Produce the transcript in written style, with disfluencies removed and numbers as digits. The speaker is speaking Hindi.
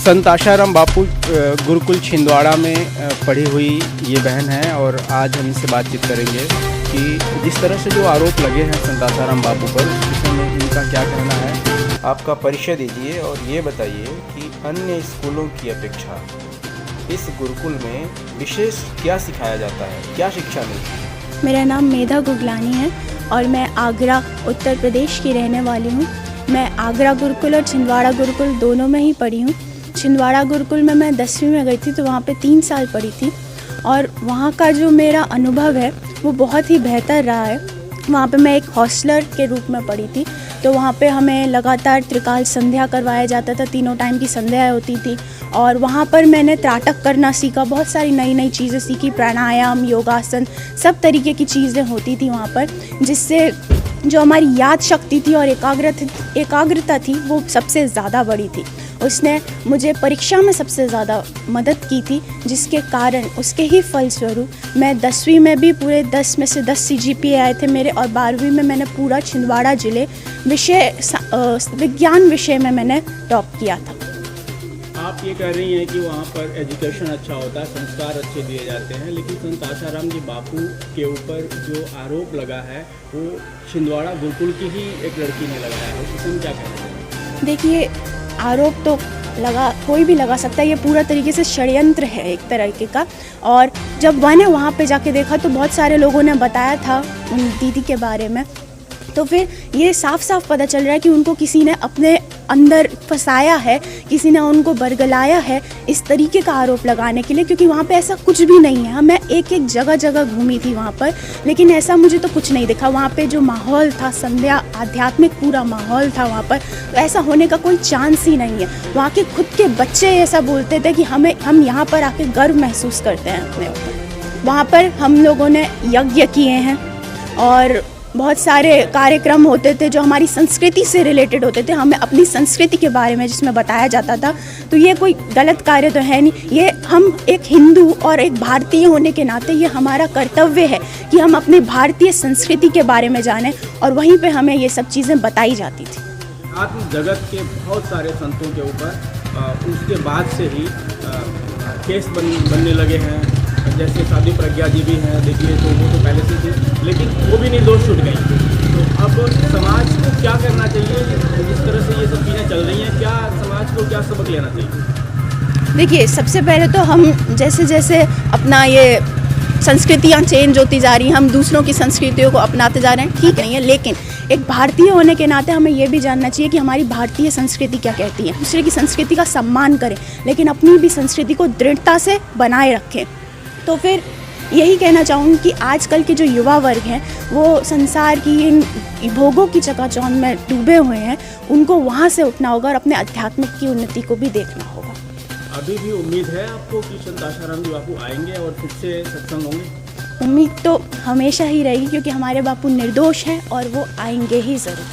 संत आशाराम बापू गुरुकुल छिंदवाड़ा में पढ़ी हुई ये बहन है और आज हम इनसे बातचीत करेंगे कि जिस तरह से जो आरोप लगे हैं संत आशाराम बापू पर उस विषय में इनका क्या कहना है। आपका परिचय दीजिए और ये बताइए कि अन्य स्कूलों की अपेक्षा इस गुरुकुल में विशेष क्या सिखाया जाता है, क्या शिक्षा मिलती है। मेरा नाम मेधा गुगलानी है और मैं आगरा उत्तर प्रदेश की रहने वाली हूँ। मैं आगरा गुरुकुल और छिंदवाड़ा गुरुकुल दोनों में ही पढ़ी हूँ। छिंदवाड़ा गुरुकुल में मैं 10वीं में गई थी तो वहाँ पे 3 साल पढ़ी थी और वहाँ का जो मेरा अनुभव है वो बहुत ही बेहतर रहा है। वहाँ पे मैं एक हॉस्टलर के रूप में पढ़ी थी तो वहाँ पे हमें लगातार त्रिकाल संध्या करवाया जाता था, 3 टाइम की संध्या होती थी और वहाँ पर मैंने त्राटक करना सीखा, बहुत सारी नई नई चीज़ें सीखी, प्राणायाम, योगासन, सब तरीके की चीज़ें होती थी वहाँ पर, जिससे जो हमारी याद शक्ति थी और एकाग्रता थी वो सबसे ज़्यादा बड़ी थी। उसने मुझे परीक्षा में सबसे ज़्यादा मदद की थी, जिसके कारण उसके ही फलस्वरूप मैं 10वीं में भी पूरे 10 में से 10 CGPA आए थे मेरे और 12वीं में मैंने पूरा छिंदवाड़ा जिले विज्ञान विषय में मैंने टॉप किया था। आप ये कह रही हैं कि वहाँ पर एजुकेशन अच्छा होता है, संस्कार अच्छे दिए जाते हैं, लेकिन संत आशाराम जी बापू के ऊपर जो आरोप लगा है वो छिंदवाड़ा गुरुकुल की ही एक लड़की ने लगाया है, उसमें क्या कहना चाहिए। देखिए, आरोप तो कोई भी लगा सकता है, ये पूरा तरीके से षड्यंत्र है एक तरीके का। और जब मैंने वहाँ पे जाके देखा तो बहुत सारे लोगों ने बताया था उन दीदी के बारे में, तो फिर ये साफ साफ पता चल रहा है कि उनको किसी ने अपने अंदर फंसाया है, किसी ने उनको बरगलाया है इस तरीके का आरोप लगाने के लिए, क्योंकि वहाँ पे ऐसा कुछ भी नहीं है। मैं एक एक जगह घूमी थी वहाँ पर, लेकिन ऐसा मुझे तो कुछ नहीं दिखा। वहाँ पे जो माहौल था, संध्या आध्यात्मिक पूरा माहौल था वहाँ पर, तो ऐसा होने का कोई चांस ही नहीं है। वहाँ के खुद के बच्चे ऐसा बोलते थे कि हम यहाँ पर आके गर्व महसूस करते हैं अपने ऊपर। वहाँ पर हम लोगों ने यज्ञ किए हैं और बहुत सारे कार्यक्रम होते थे जो हमारी संस्कृति से रिलेटेड होते थे, हमें अपनी संस्कृति के बारे में जिसमें बताया जाता था। तो ये कोई गलत कार्य तो है नहीं, ये हम एक हिंदू और एक भारतीय होने के नाते ये हमारा कर्तव्य है कि हम अपने भारतीय संस्कृति के बारे में जानें और वहीं पे हमें ये सब चीज़ें बताई जाती थी। आत्म जगत के बहुत सारे संतों के ऊपर उसके बाद से ही केस बनने लगे हैं, जैसे साध्वी प्रज्ञा जी भी हैं, देखिए तो वो तो पहले से थी लेकिन वो भी निर्दोष छूट गई। तो अब समाज को क्या करना चाहिए, जिस तरह से ये सब चीज़ें चल रही हैं, क्या समाज को क्या सबक लेना चाहिए। देखिए, सबसे पहले तो हम जैसे जैसे अपना ये संस्कृतियाँ चेंज होती जा रही हैं, हम दूसरों की संस्कृतियों को अपनाते जा रहे हैं, ठीक नहीं है, लेकिन एक भारतीय होने के नाते हमें ये भी जानना चाहिए कि हमारी भारतीय संस्कृति क्या कहती है। दूसरे की संस्कृति का सम्मान करें लेकिन अपनी भी संस्कृति को दृढ़ता से बनाए रखें। तो फिर यही कहना चाहूँगी कि आजकल के जो युवा वर्ग हैं वो संसार की इन भोगों की चकाचौंध में डूबे हुए हैं, उनको वहाँ से उठना होगा और अपने आध्यात्मिक की उन्नति को भी देखना होगा। अभी भी उम्मीद है आपको कि संत आशाराम जी बापू आएंगे और फिर से सत्संग होंगे। उम्मीद तो हमेशा ही रहेगी, क्योंकि हमारे बापू निर्दोष हैं और वो आएंगे ही ज़रूर।